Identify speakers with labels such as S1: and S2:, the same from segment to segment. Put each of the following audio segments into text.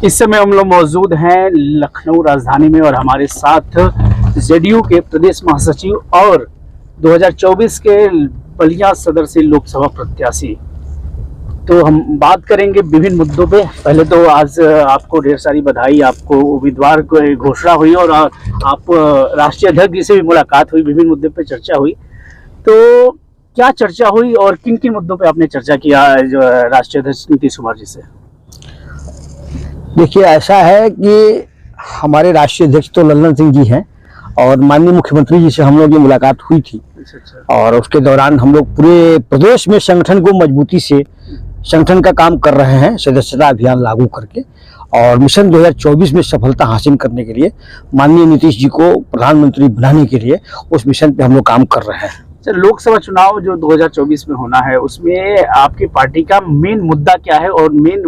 S1: इस समय हम लोग मौजूद हैं लखनऊ राजधानी में और हमारे साथ जेडीयू के प्रदेश महासचिव और 2024 के बलिया सदर से लोकसभा प्रत्याशी। तो हम बात करेंगे विभिन्न मुद्दों पे। पहले तो आज आपको ढेर सारी बधाई, आपको उम्मीदवार को घोषणा हुई और आप राष्ट्रीय अध्यक्ष जी से भी मुलाकात हुई, विभिन्न मुद्दों पे चर्चा हुई। तो क्या चर्चा हुई और किन किन मुद्दों पे आपने चर्चा किया जो राष्ट्रीय अध्यक्ष नीतीश कुमार जी से?
S2: देखिए, ऐसा है कि हमारे राष्ट्रीय अध्यक्ष तो लल्लन सिंह जी हैं और माननीय मुख्यमंत्री जी से हम लोग की मुलाकात हुई थी। और उसके दौरान हम लोग पूरे प्रदेश में संगठन को मजबूती से संगठन का काम कर रहे हैं, सदस्यता अभियान लागू करके, और मिशन 2024 में सफलता हासिल करने के लिए माननीय नीतीश जी को प्रधानमंत्री बनाने के लिए उस मिशन पे हम लोग काम कर रहे हैं।
S1: सर, लोकसभा चुनाव जो 2024 में होना है उसमें आपकी पार्टी का मेन मुद्दा क्या है और मेन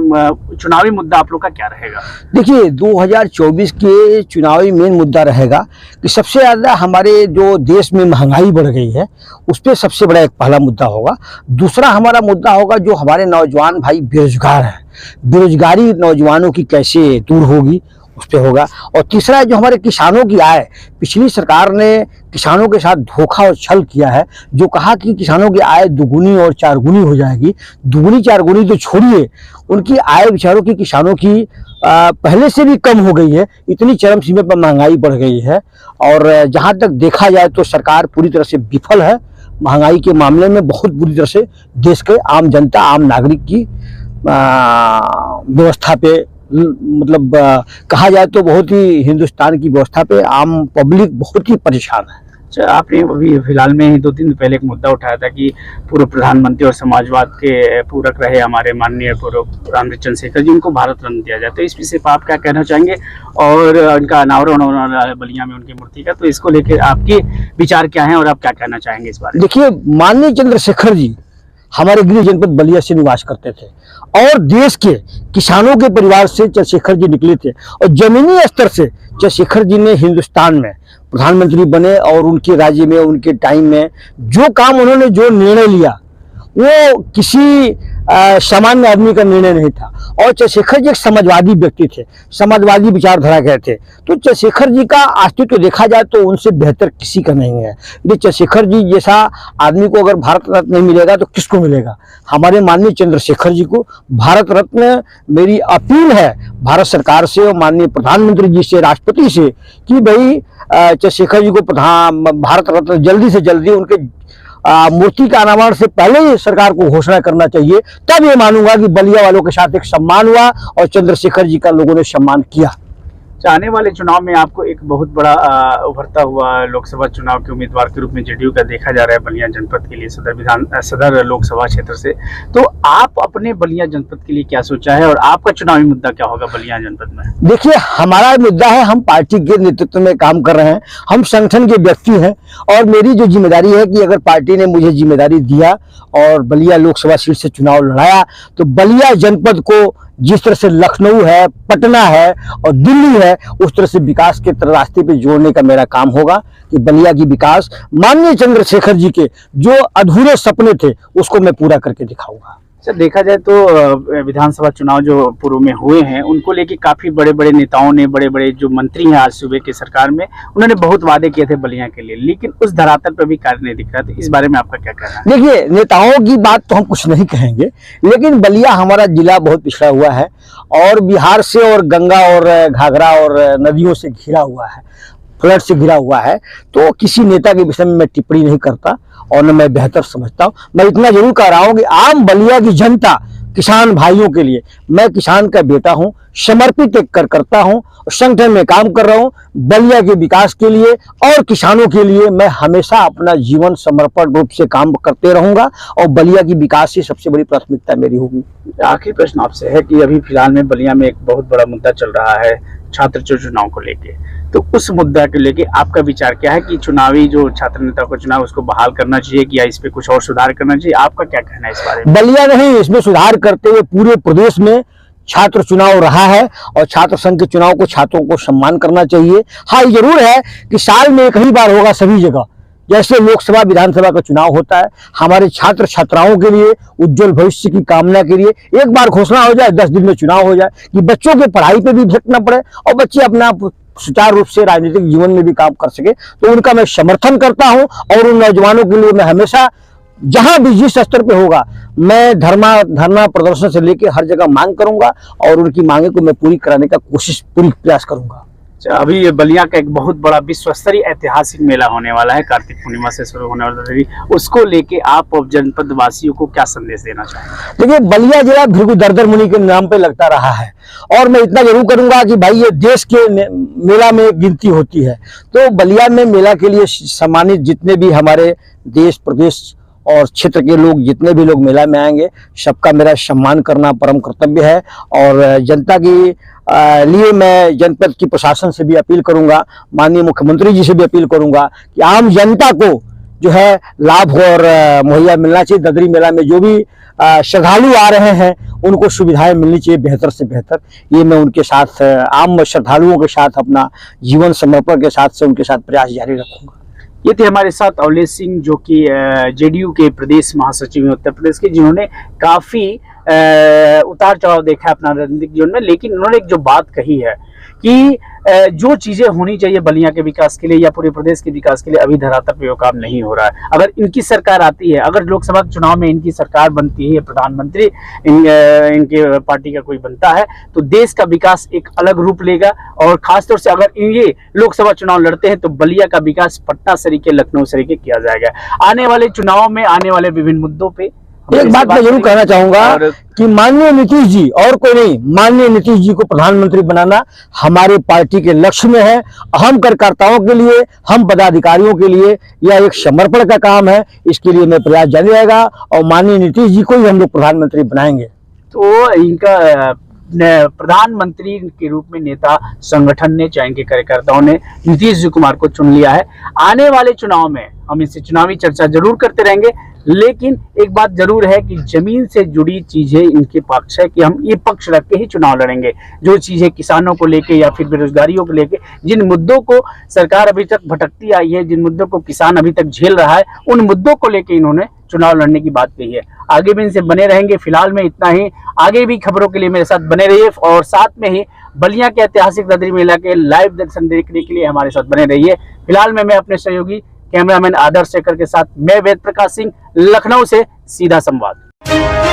S1: चुनावी मुद्दा आप लोग का क्या रहेगा?
S2: देखिए, 2024 के चुनावी मेन मुद्दा रहेगा कि सबसे ज़्यादा हमारे जो देश में महंगाई बढ़ गई है उस पर सबसे बड़ा एक पहला मुद्दा होगा। दूसरा हमारा मुद्दा होगा जो हमारे नौजवान भाई बेरोजगार हैं, बेरोजगारी नौजवानों की कैसे दूर होगी उस पर होगा। और तीसरा जो हमारे किसानों की आय, पिछली सरकार ने किसानों के साथ धोखा और छल किया है, जो कहा कि किसानों की आय दुगुनी और चारगुनी हो जाएगी। दुगुनी चारगुनी तो छोड़िए, उनकी आय बेचारों की किसानों की पहले से भी कम हो गई है। इतनी चरम सीमा पर महंगाई बढ़ गई है और जहाँ तक देखा जाए तो सरकार पूरी तरह से विफल है महंगाई के मामले में। बहुत बुरी तरह से देश के आम जनता, आम नागरिक की व्यवस्था पे, मतलब कहा जाए तो बहुत ही हिंदुस्तान की व्यवस्था पे आम पब्लिक बहुत ही परेशान है।
S1: अच्छा, आपने अभी फिलहाल में ही 2 दिन पहले एक मुद्दा उठाया था कि पूर्व प्रधानमंत्री और समाजवाद के पूरक रहे हमारे माननीय पूर्व प्रधानमंत्री चंद्रशेखर जी, उनको भारत रत्न दिया जाए। तो इस विषय पर आप क्या कहना चाहेंगे? और उनका अनावरण होने वाला है बलिया में उनकी मूर्ति का, तो इसको लेकर आपके विचार क्या है और आप क्या कहना चाहेंगे इस बारे में?
S2: देखिए, माननीय चंद्रशेखर जी हमारे गृह जनपद बलिया से निवास करते थे और देश के किसानों के परिवार से चंद्रशेखर जी निकले थे और जमीनी स्तर से चंद्रशेखर जी ने हिंदुस्तान में प्रधानमंत्री बने और उनके राज्य में, उनके टाइम में जो काम उन्होंने, जो निर्णय लिया, वो किसी सामान्य आदमी का निर्णय नहीं था। और चंद्रशेखर जी एक समाजवादी व्यक्ति थे, समाजवादी विचारधारा के थे। तो चंद्रशेखर जी का अस्तित्व देखा जाए तो उनसे बेहतर किसी का नहीं है। यदि चंद्रशेखर जी जैसा आदमी को अगर भारत रत्न नहीं मिलेगा तो किसको मिलेगा? हमारे माननीय चंद्रशेखर जी को भारत रत्न, मेरी अपील है भारत सरकार से और माननीय प्रधानमंत्री जी से, राष्ट्रपति से, कि भाई चंद्रशेखर जी को भारत रत्न जल्दी से जल्दी, उनके मूर्ति का अनावरण से पहले ही सरकार को घोषणा करना चाहिए। तब ये मानूंगा कि बलिया वालों के साथ एक सम्मान हुआ और चंद्रशेखर जी का लोगों ने सम्मान किया।
S1: आने वाले चुनाव में आपको एक बहुत बड़ा उभरता हुआ लोकसभा चुनाव के उम्मीदवार के रूप में जेडीयू का देखा जा रहा है बलिया जनपद के लिए, सदर लोकसभा क्षेत्र से। तो आप अपने बलिया जनपद के लिए क्या सोचा है और आपका चुनावी मुद्दा क्या होगा बलिया जनपद में?
S2: देखिए, हमारा मुद्दा है, हम पार्टी के नेतृत्व में काम कर रहे हैं, हम संगठन के व्यक्ति हैं और मेरी जो जिम्मेदारी है कि अगर पार्टी ने मुझे जिम्मेदारी दिया और बलिया लोकसभा सीट से चुनाव लड़ाया तो बलिया जनपद को जिस तरह से लखनऊ है, पटना है और दिल्ली है, उस तरह से विकास के रास्ते पे जोड़ने का मेरा काम होगा कि बलिया की विकास माननीय चंद्रशेखर जी के जो अधूरे सपने थे उसको मैं पूरा करके दिखाऊंगा।
S1: सर, देखा जाए तो विधानसभा चुनाव जो पूर्व में हुए हैं उनको लेके काफी बड़े बड़े नेताओं ने, बड़े बड़े जो मंत्री हैं आज सूबे की सरकार में, उन्होंने बहुत वादे किए थे बलिया के लिए, लेकिन उस धरातल पर भी कार्य नहीं दिख रहा था। इस बारे में आपका क्या कहना है?
S2: देखिए, नेताओं की बात तो हम कुछ नहीं कहेंगे, लेकिन बलिया हमारा जिला बहुत पिछड़ा हुआ है और बिहार से और गंगा और घाघरा और नदियों से घिरा हुआ है, फ्लड से घिरा हुआ है। तो किसी नेता के विषय में मैं टिप्पणी नहीं करता और न मैं बेहतर समझता हूँ। मैं इतना जरूर कह रहा हूँ कि आम बलिया की जनता, किसान भाइयों के लिए, मैं किसान का बेटा हूँ, समर्पित एक करता हूँ, संगठन में काम कर रहा हूँ बलिया के विकास के लिए और किसानों के लिए। मैं हमेशा अपना जीवन समर्पण रूप से काम करते रहूंगा और बलिया की विकास ही सबसे बड़ी प्राथमिकता मेरी होगी।
S1: आखिरी प्रश्न आपसे है कि अभी फिलहाल में बलिया में एक बहुत बड़ा मुद्दा चल रहा है छात्र चुनाव को लेके, तो उस मुद्दा को लेके आपका विचार क्या है कि चुनावी जो छात्र नेता को चुनाव उसको बहाल करना चाहिए कि या इस पे कुछ और सुधार करना चाहिए? आपका क्या कहना है इस बारे में?
S2: बलिया नहीं, इसमें सुधार करते हुए पूरे प्रदेश में छात्र चुनाव रहा है और छात्र संघ के चुनाव को छात्रों को सम्मान करना चाहिए। हाँ, ये जरूर है कि साल में एक ही बार होगा सभी जगह, जैसे लोकसभा विधानसभा का चुनाव होता है, हमारे छात्र छात्राओं के लिए उज्जवल भविष्य की कामना के लिए एक बार घोषणा हो जाए, 10 दिन में चुनाव हो जाए, कि बच्चों के पढ़ाई पे भी भटकना पड़े और बच्चे अपना सुचारू रूप से राजनीतिक जीवन में भी काम कर सके, तो उनका मैं समर्थन करता हूं। और उन नौजवानों के लिए मैं हमेशा जहां भी जिस स्तर पे होगा, मैं धरना प्रदर्शन से लेकर हर जगह मांग करूंगा और उनकी मांगे को मैं पूरी कराने का पूरी प्रयास करूंगा।
S1: अभी ये बलिया का एक बहुत बड़ा विश्व स्तरीय ऐतिहासिक मेला होने वाला है, कार्तिक पूर्णिमा से शुरू होने वाला है, उसको लेके आप जनपद वासियों को क्या संदेश देना चाहेंगे?
S2: देखिए, बलिया जिला भृगु दरदर मुनि के नाम पे लगता रहा है और मैं इतना जरूर करूंगा कि भाई ये देश के मेला में गिनती होती है, तो बलिया में मेला के लिए सम्मानित जितने भी हमारे देश प्रदेश और क्षेत्र के लोग, जितने भी लोग मेला में आएंगे, सबका मेरा सम्मान करना परम कर्तव्य है। और जनता की लिए मैं जनपद की प्रशासन से भी अपील करूंगा, माननीय मुख्यमंत्री जी से भी अपील करूंगा कि आम जनता को जो है लाभ और मुहैया मिलना चाहिए। ददरी मेला में जो भी श्रद्धालु आ रहे हैं उनको सुविधाएं मिलनी चाहिए बेहतर से बेहतर। ये मैं उनके साथ, आम श्रद्धालुओं के साथ अपना जीवन समर्पण के साथ से उनके साथ प्रयास जारी रखूंगा।
S1: ये थे हमारे साथ अवलेश सिंह, जो कि जेडीयू के प्रदेश महासचिव हैं उत्तर प्रदेश के, जिन्होंने काफी उतार चढ़ाव देखा है अपना राजनीतिक जीवन में, लेकिन उन्होंने एक जो बात कही है कि जो चीजें होनी चाहिए बलिया के विकास के लिए या पूरे प्रदेश के विकास के लिए, अभी धरातल पे वो काम नहीं हो रहा है। अगर इनकी सरकार आती है, अगर लोकसभा चुनाव में इनकी सरकार बनती है, प्रधानमंत्री इनके पार्टी का कोई बनता है, तो देश का विकास एक अलग रूप लेगा। और खासतौर से अगर ये लोकसभा चुनाव लड़ते हैं तो बलिया का विकास पटना सरीके, लखनऊ सरीके किया जाएगा। आने वाले चुनाव में आने वाले विभिन्न मुद्दों पे
S2: एक बात मैं जरूर कहना चाहूंगा कि माननीय नीतीश जी, और कोई नहीं, माननीय नीतीश जी को प्रधानमंत्री बनाना हमारे पार्टी के लक्ष्य में है। हम कार्यकर्ताओं के लिए, हम पदाधिकारियों के लिए यह एक समर्पण का काम है। इसके लिए मैं प्रयास जारी रहेगा और माननीय नीतीश जी को ही हम लोग प्रधानमंत्री बनाएंगे।
S1: तो इनका प्रधानमंत्री के रूप में नेता संगठन ने, चाहे इनके कार्यकर्ताओं ने नीतीश जी कुमार को चुन लिया है। आने वाले चुनाव में हम इससे चुनावी चर्चा जरूर करते रहेंगे, लेकिन एक बात जरूर है कि जमीन से जुड़ी चीजें इनके पक्ष है कि हम ये पक्ष रख के ही चुनाव लड़ेंगे। जो चीजें किसानों को लेके या फिर बेरोजगारियों को लेके, जिन मुद्दों को सरकार अभी तक भटकती आई है, जिन मुद्दों को किसान अभी तक झेल रहा है, उन मुद्दों को लेके इन्होंने चुनाव लड़ने की बात कही है। आगे भी इनसे बने रहेंगे। फिलहाल में इतना ही। आगे भी खबरों के लिए मेरे साथ बने रहिए और साथ में ही बलिया के ऐतिहासिक ददरी मेला के लाइव दर्शन देखने के लिए हमारे साथ बने रहिए। फिलहाल मैं अपने सहयोगी कैमरामैन आदर्श शेखर के साथ मैं वेद प्रकाश सिंह, लखनऊ से सीधा संवाद।